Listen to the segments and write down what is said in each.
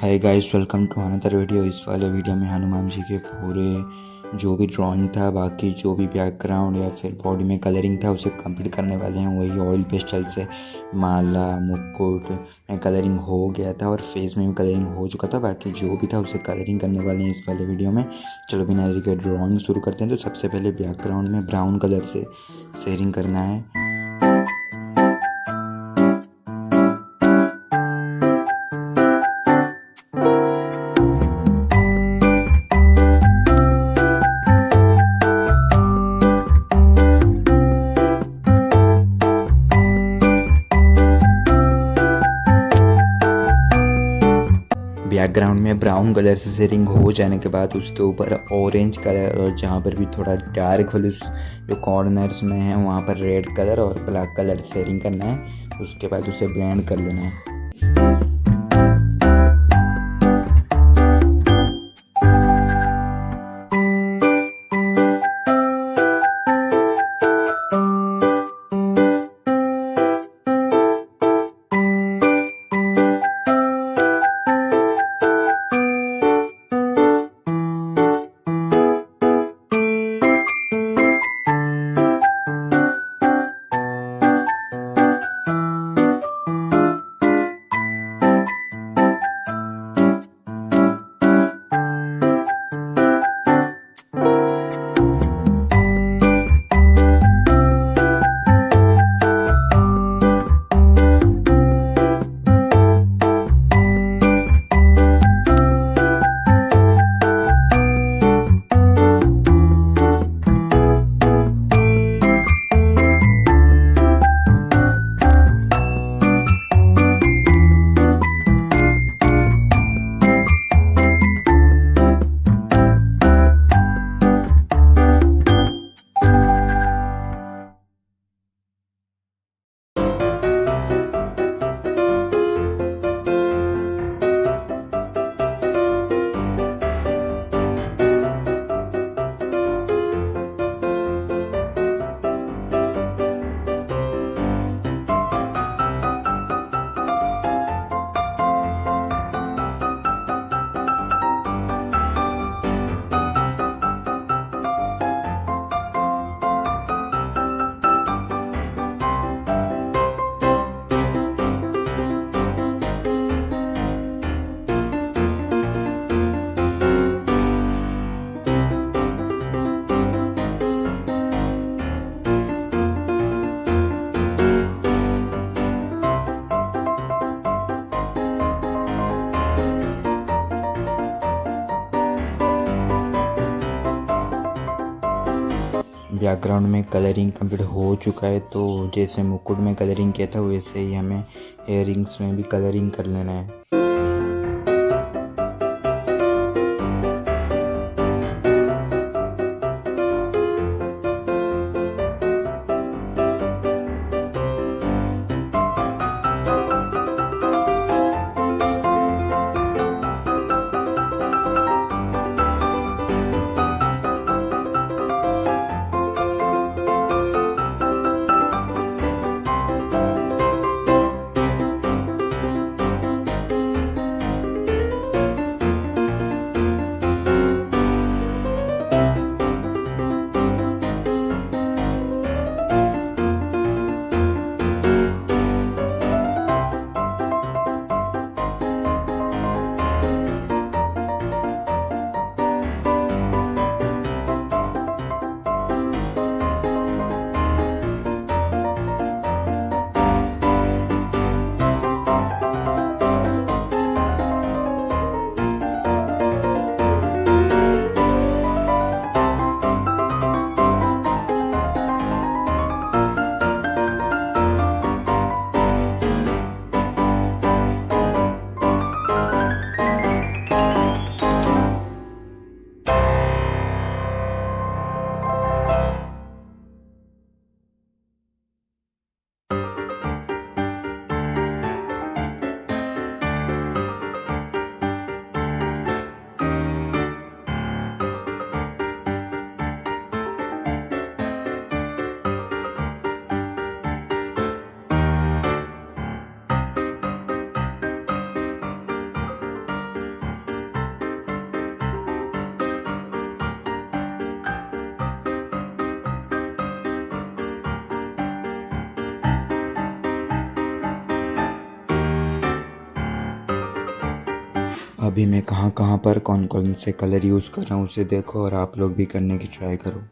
Hi guys, welcome to another video. इस वाले video में हनुमान जी के पूरे जो भी ड्राइंग था, बाकी जो भी बैकग्राउंड या फिर बॉडी में कलरिंग था उसे कंप्लीट करने वाले हैं। वही ऑयल पेस्टल से माला मुकुट में कलरिंग हो गया था और फेस में भी कलरिंग हो चुका था। बाकी जो भी था उसे कलरिंग करने वाले हैं इस वाले वीडियो में। चलो बिना देरी के ड्राइंग शुरू करते हैं। तो सबसे पहले बैकग्राउंड में ब्राउन कलर से शेयरिंग करना है। बैकग्राउंड में ब्राउन कलर से शेडिंग हो जाने के बाद उसके ऊपर ऑरेंज कलर और जहाँ पर भी थोड़ा डार्क होल जो कॉर्नर्स में है वहाँ पर रेड कलर और ब्लैक कलर शेडिंग करना है। उसके बाद उसे ब्लेंड कर लेना है। बैकग्राउंड में कलरिंग कंप्लीट हो चुका है। तो जैसे मुकुट में कलरिंग किया था वैसे ही हमें हेयरिंग्स में भी कलरिंग कर लेना है। अभी मैं कहाँ कहाँ पर कौन कौन से कलर यूज़ कर रहा हूँ उसे देखो और आप लोग भी करने की ट्राई करो।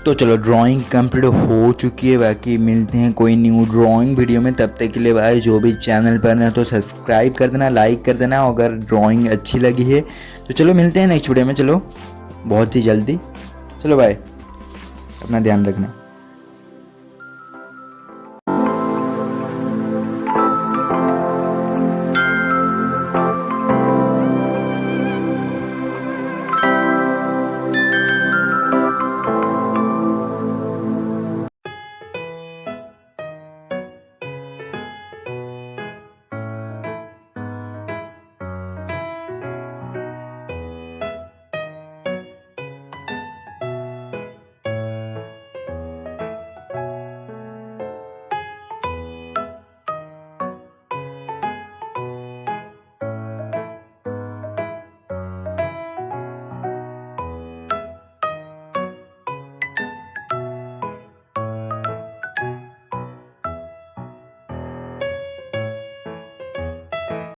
तो चलो ड्राइंग कंप्लीट हो चुकी है। बाकी मिलते हैं कोई न्यू ड्राइंग वीडियो में, तब तक के लिए भाई जो भी चैनल पर ना तो सब्सक्राइब कर देना, लाइक कर देना अगर ड्राइंग अच्छी लगी है तो। चलो मिलते हैं नेक्स्ट वीडियो में, चलो बहुत ही जल्दी। चलो भाई, अपना ध्यान रखना।